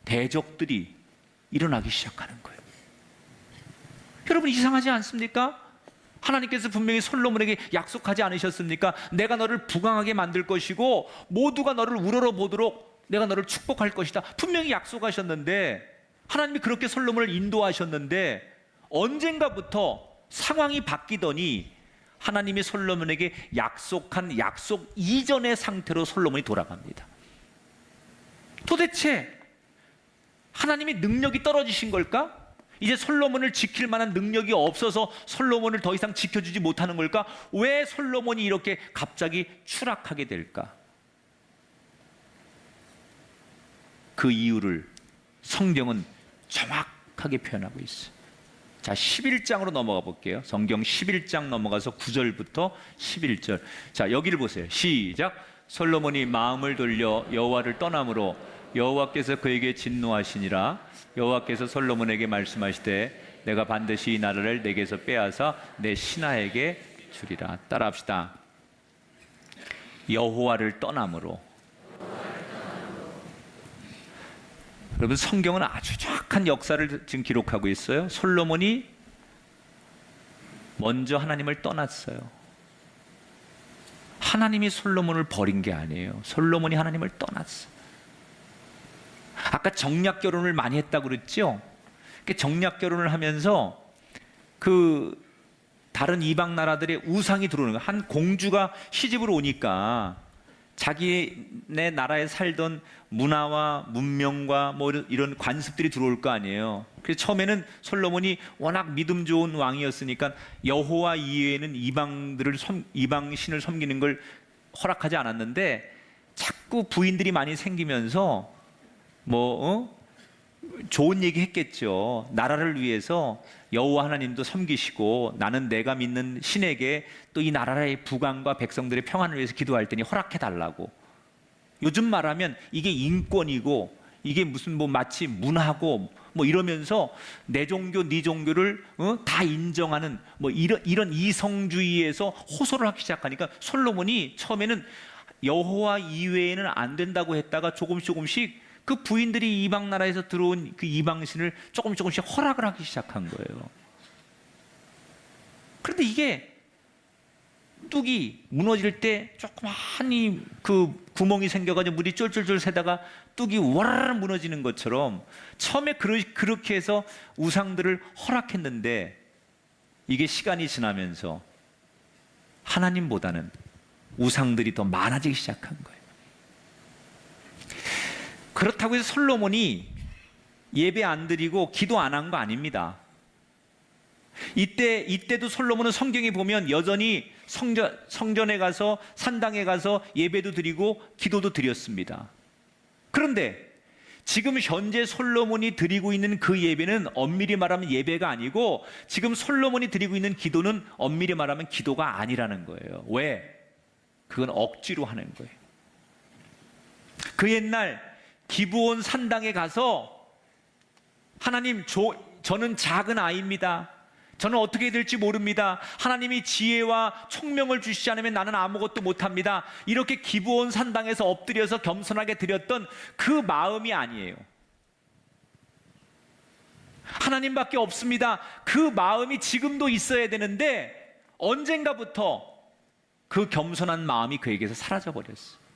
대적들이 일어나기 시작하는 거예요. 여러분, 이상하지 않습니까? 하나님께서 분명히 솔로몬에게 약속하지 않으셨습니까? 내가 너를 부강하게 만들 것이고 모두가 너를 우러러보도록 내가 너를 축복할 것이다. 분명히 약속하셨는데, 하나님이 그렇게 솔로몬을 인도하셨는데 언젠가부터 상황이 바뀌더니 하나님이 솔로몬에게 약속한 약속 이전의 상태로 솔로몬이 돌아갑니다. 도대체 하나님의 능력이 떨어지신 걸까? 이제 솔로몬을 지킬 만한 능력이 없어서 솔로몬을 더 이상 지켜주지 못하는 걸까? 왜 솔로몬이 이렇게 갑자기 추락하게 될까? 그 이유를 성경은 정확하게 표현하고 있어요. 자, 11장으로 넘어가 볼게요. 성경 11장 넘어가서 9절부터 11절. 자, 여기를 보세요. 시작. 솔로몬이 마음을 돌려 여호와를 떠남으로 여호와께서 그에게 진노하시니라. 여호와께서 솔로몬에게 말씀하시되 내가 반드시 이 나라를 내게서 빼앗아 내 신하에게 주리라. 따라합시다. 여호와를 떠남으로. 여러분, 성경은 아주 정확한 역사를 지금 기록하고 있어요. 솔로몬이 먼저 하나님을 떠났어요. 하나님이 솔로몬을 버린 게 아니에요. 솔로몬이 하나님을 떠났어요. 아까 정략 결혼을 많이 했다고 그랬죠? 정략 결혼을 하면서 그 다른 이방 나라들의 우상이 들어오는 거예요. 한 공주가 시집을 오니까 자기네 나라에 살던 문화와 문명과 뭐 이런 관습들이 들어올 거 아니에요. 그래서 처음에는 솔로몬이 워낙 믿음 좋은 왕이었으니까 여호와 이외에는 이방 신을 섬기는 걸 허락하지 않았는데, 자꾸 부인들이 많이 생기면서 좋은 얘기 했겠죠. 나라를 위해서 여호와 하나님도 섬기시고 나는 내가 믿는 신에게 또 이 나라의 부강과 백성들의 평안을 위해서 기도할 테니 허락해 달라고. 요즘 말하면 이게 인권이고 이게 무슨 마치 문화고 이러면서 내 종교 네 종교를 다 인정하는 이런 이성주의에서 호소를 하기 시작하니까 솔로몬이 처음에는 여호와 이외에는 안 된다고 했다가 조금씩 그 부인들이 이방 나라에서 들어온 그 이방신을 조금씩 허락을 하기 시작한 거예요. 그런데 이게 뚝이 무너질 때 조그마한 그 구멍이 생겨가지고 물이 쫄쫄쫄 새다가 뚝이 와르르 무너지는 것처럼 처음에 그렇게 해서 우상들을 허락했는데, 이게 시간이 지나면서 하나님보다는 우상들이 더 많아지기 시작한 거예요. 그렇다고 해서 솔로몬이 예배 안 드리고 기도 안 한 거 아닙니다. 이때도 솔로몬은 성경에 보면 여전히 성전에 가서 산당에 가서 예배도 드리고 기도도 드렸습니다. 그런데 지금 현재 솔로몬이 드리고 있는 그 예배는 엄밀히 말하면 예배가 아니고, 지금 솔로몬이 드리고 있는 기도는 엄밀히 말하면 기도가 아니라는 거예요. 왜? 그건 억지로 하는 거예요. 그 옛날 기브온 산당에 가서 하나님, 저는 작은 아이입니다. 저는 어떻게 될지 모릅니다. 하나님이 지혜와 총명을 주시지 않으면 나는 아무것도 못합니다. 이렇게 기브온 산당에서 엎드려서 겸손하게 드렸던 그 마음이 아니에요. 하나님밖에 없습니다. 그 마음이 지금도 있어야 되는데 언젠가부터 그 겸손한 마음이 그에게서 사라져버렸어요.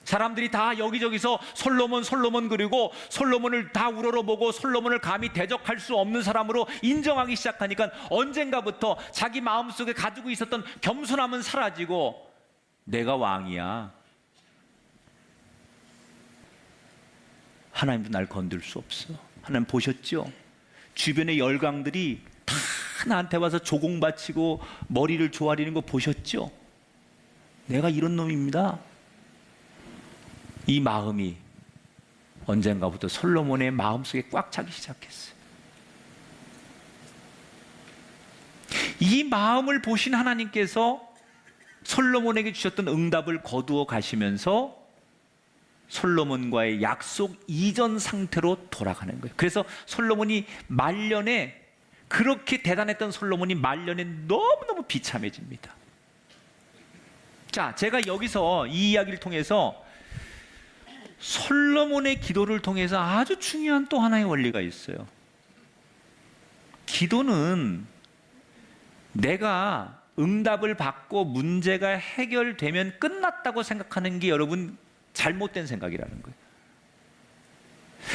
사람들이 다 여기저기서 솔로몬 그리고 솔로몬을 다 우러러보고 솔로몬을 감히 대적할 수 없는 사람으로 인정하기 시작하니까 언젠가부터 자기 마음속에 가지고 있었던 겸손함은 사라지고, 내가 왕이야, 하나님도 날 건들 수 없어. 하나님 보셨죠? 주변의 열강들이 다 나한테 와서 조공 바치고 머리를 조아리는 거 보셨죠? 내가 이런 놈입니다. 이 마음이 언젠가부터 솔로몬의 마음속에 꽉 차기 시작했어요. 이 마음을 보신 하나님께서 솔로몬에게 주셨던 응답을 거두어 가시면서 솔로몬과의 약속 이전 상태로 돌아가는 거예요. 그래서 솔로몬이 말년에, 그렇게 대단했던 솔로몬이 말년에 너무너무 비참해집니다. 자, 제가 여기서 이 이야기를 통해서 솔로몬의 기도를 통해서 아주 중요한 또 하나의 원리가 있어요. 기도는 내가 응답을 받고 문제가 해결되면 끝났다고 생각하는 게 여러분 잘못된 생각이라는 거예요.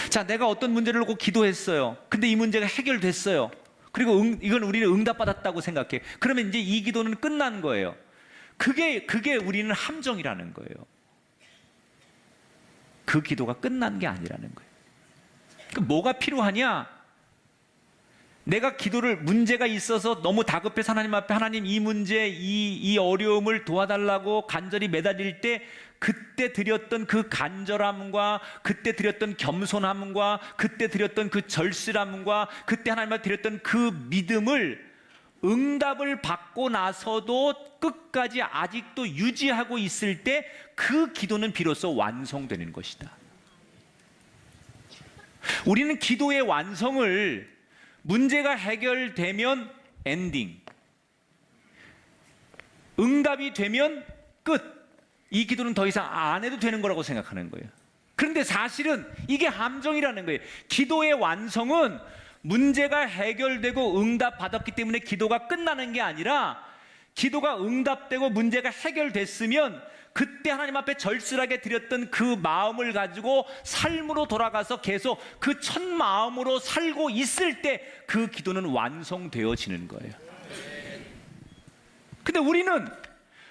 자, 내가 어떤 문제를 놓고 기도했어요. 근데 이 문제가 해결됐어요. 그리고 이건 우리는 응답받았다고 생각해. 그러면 이제 이 기도는 끝난 거예요. 그게 우리는 함정이라는 거예요. 그 기도가 끝난 게 아니라는 거예요. 그 뭐가 필요하냐? 내가 기도를, 문제가 있어서 너무 다급해서 하나님 앞에, 하나님 이 문제, 이 어려움을 도와달라고 간절히 매달릴 때 그때 드렸던 그 간절함과 그때 드렸던 겸손함과 그때 드렸던 그 절실함과 그때 하나님 앞에 드렸던 그 믿음을 응답을 받고 나서도 끝까지 아직도 유지하고 있을 때 그 기도는 비로소 완성되는 것이다. 우리는 기도의 완성을 문제가 해결되면 엔딩, 응답이 되면 끝, 이 기도는 더 이상 안 해도 되는 거라고 생각하는 거예요. 그런데 사실은 이게 함정이라는 거예요. 기도의 완성은 문제가 해결되고 응답받았기 때문에 기도가 끝나는 게 아니라, 기도가 응답되고 문제가 해결됐으면 그때 하나님 앞에 절실하게 드렸던 그 마음을 가지고 삶으로 돌아가서 계속 그 첫 마음으로 살고 있을 때 그 기도는 완성되어지는 거예요. 근데 우리는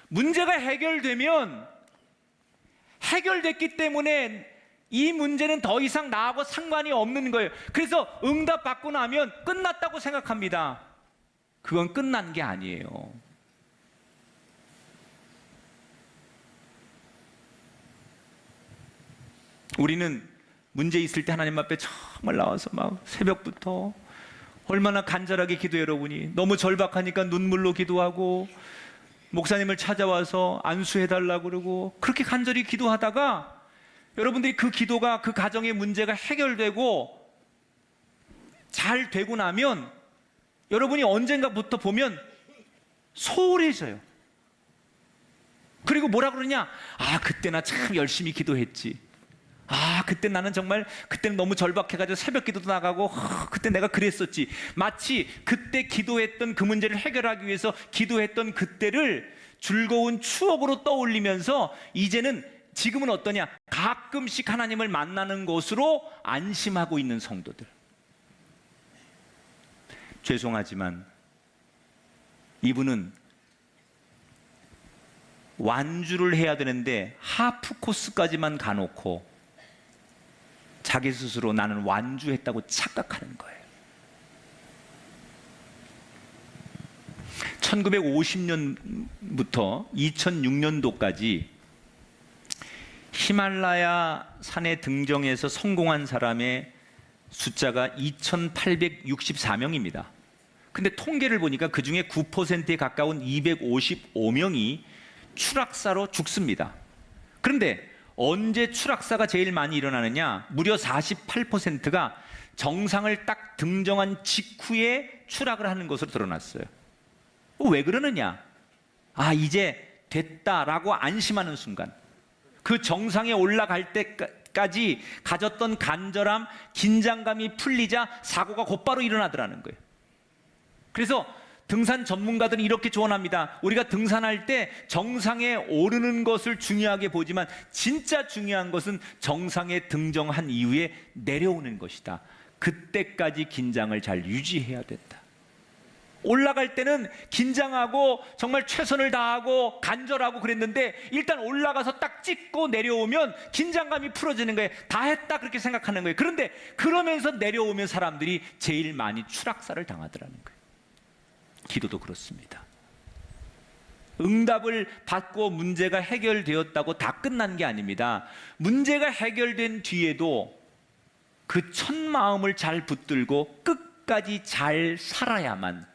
문제가 해결되면 해결됐기 때문에 이 문제는 더 이상 나하고 상관이 없는 거예요. 그래서 응답 받고 나면 끝났다고 생각합니다. 그건 끝난 게 아니에요. 우리는 문제 있을 때 하나님 앞에 정말 나와서 막 새벽부터 얼마나 간절하게 기도해요. 여러분이 너무 절박하니까 눈물로 기도하고 목사님을 찾아와서 안수해달라고 그러고 그렇게 간절히 기도하다가 여러분들이 그 기도가, 그 가정의 문제가 해결되고 잘 되고 나면 여러분이 언젠가부터 보면 소홀해져요. 그리고 뭐라 그러냐? 아, 그때 나 참 열심히 기도했지. 아, 그때 나는 정말, 그때는 너무 절박해가지고 새벽 기도도 나가고, 그때 내가 그랬었지. 마치 그때 기도했던 그 문제를 해결하기 위해서 기도했던 그때를 즐거운 추억으로 떠올리면서 지금은 어떠냐? 가끔씩 하나님을 만나는 것으로 안심하고 있는 성도들. 죄송하지만 이분은 완주를 해야 되는데 하프 코스까지만 가놓고 자기 스스로 나는 완주했다고 착각하는 거예요. 1950년부터 2006년도까지 히말라야 산에 등정해서 성공한 사람의 숫자가 2,864명입니다. 근데 통계를 보니까 그 중에 9%에 가까운 255명이 추락사로 죽습니다. 그런데 언제 추락사가 제일 많이 일어나느냐? 무려 48%가 정상을 딱 등정한 직후에 추락을 하는 것으로 드러났어요. 왜 그러느냐? 아, 이제 됐다라고 안심하는 순간, 그 정상에 올라갈 때까지 가졌던 간절함, 긴장감이 풀리자 사고가 곧바로 일어나더라는 거예요. 그래서 등산 전문가들은 이렇게 조언합니다. 우리가 등산할 때 정상에 오르는 것을 중요하게 보지만 진짜 중요한 것은 정상에 등정한 이후에 내려오는 것이다. 그때까지 긴장을 잘 유지해야 된다. 올라갈 때는 긴장하고 정말 최선을 다하고 간절하고 그랬는데 일단 올라가서 딱 찍고 내려오면 긴장감이 풀어지는 거예요. 다 했다 그렇게 생각하는 거예요. 그런데 그러면서 내려오면 사람들이 제일 많이 추락사를 당하더라는 거예요. 기도도 그렇습니다. 응답을 받고 문제가 해결되었다고 다 끝난 게 아닙니다. 문제가 해결된 뒤에도 그 첫 마음을 잘 붙들고 끝까지 잘 살아야만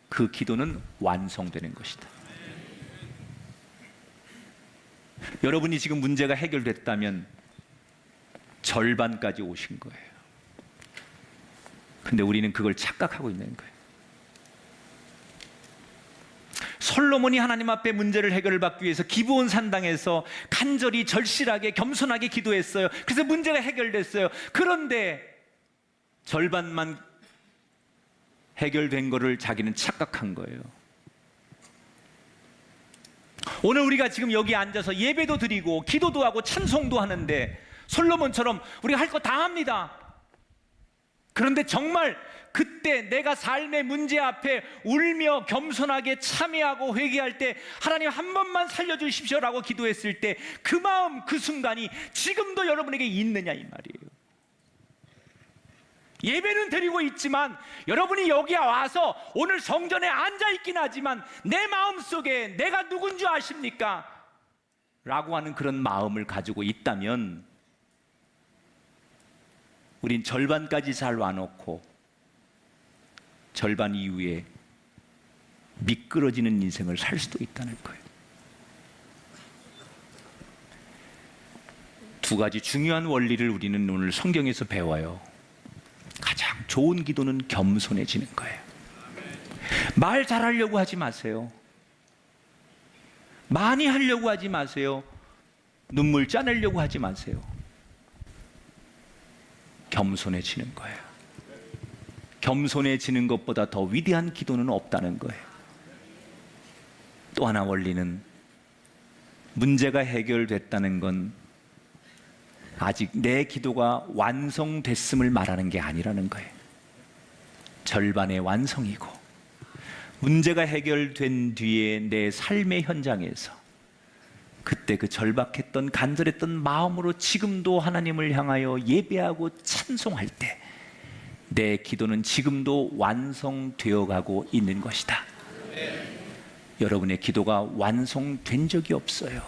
그 기도는 완성되는 것이다. 여러분이 지금 문제가 해결됐다면 절반까지 오신 거예요. 근데 우리는 그걸 착각하고 있는 거예요. 솔로몬이 하나님 앞에 문제를 해결받기 위해서 기브온 산당에서 간절히 절실하게 겸손하게 기도했어요. 그래서 문제가 해결됐어요. 그런데 절반만 해결된 거를 자기는 착각한 거예요. 오늘 우리가 지금 여기 앉아서 예배도 드리고 기도도 하고 찬송도 하는데 솔로몬처럼 우리가 할 거 다 합니다. 그런데 정말 그때 내가 삶의 문제 앞에 울며 겸손하게 참여하고 회개할 때 하나님 한 번만 살려주십시오라고 기도했을 때 그 마음 그 순간이 지금도 여러분에게 있느냐 이 말이에요. 예배는 드리고 있지만 여러분이 여기 와서 오늘 성전에 앉아있긴 하지만 내 마음속에 내가 누군 줄 아십니까? 라고 하는 그런 마음을 가지고 있다면 우린 절반까지 잘 와놓고 절반 이후에 미끄러지는 인생을 살 수도 있다는 거예요. 두 가지 중요한 원리를 우리는 오늘 성경에서 배워요. 가장 좋은 기도는 겸손해지는 거예요. 말 잘하려고 하지 마세요. 많이 하려고 하지 마세요. 눈물 짜내려고 하지 마세요. 겸손해지는 거예요. 겸손해지는 것보다 더 위대한 기도는 없다는 거예요. 또 하나 원리는 문제가 해결됐다는 건 아직 내 기도가 완성됐음을 말하는 게 아니라는 거예요. 절반의 완성이고 문제가 해결된 뒤에 내 삶의 현장에서 그때 그 절박했던 간절했던 마음으로 지금도 하나님을 향하여 예배하고 찬송할 때 내 기도는 지금도 완성되어 가고 있는 것이다. 여러분의 기도가 완성된 적이 없어요.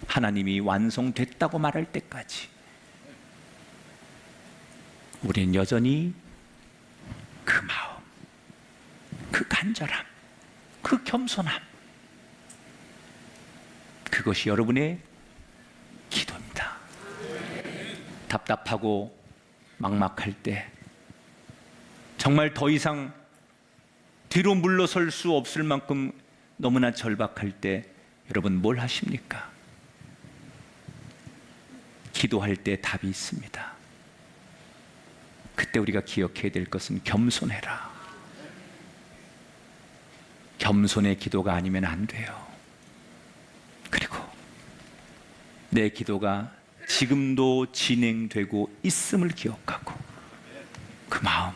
하나님이 완성됐다고 말할 때까지 우리는 여전히 그 마음, 그 간절함, 그 겸손함, 그것이 여러분의 기도입니다. 답답하고 막막할 때, 정말 더 이상 뒤로 물러설 수 없을 만큼 너무나 절박할 때 여러분 뭘 하십니까? 기도할 때 답이 있습니다. 그때 우리가 기억해야 될 것은 겸손해라. 겸손의 기도가 아니면 안 돼요. 그리고 내 기도가 지금도 진행되고 있음을 기억하고 그 마음,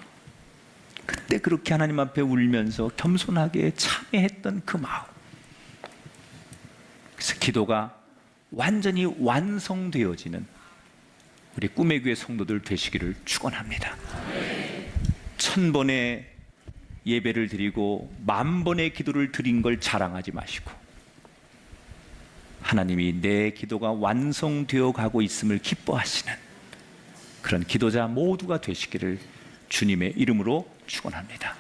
그때 그렇게 하나님 앞에 울면서 겸손하게 참회했던 그 마음, 그래서 기도가 완전히 완성되어지는 우리 꿈의 교회 성도들 되시기를 축원합니다. 1000번의 예배를 드리고 10,000번의 기도를 드린 걸 자랑하지 마시고 하나님이 내 기도가 완성되어 가고 있음을 기뻐하시는 그런 기도자 모두가 되시기를 주님의 이름으로 축원합니다.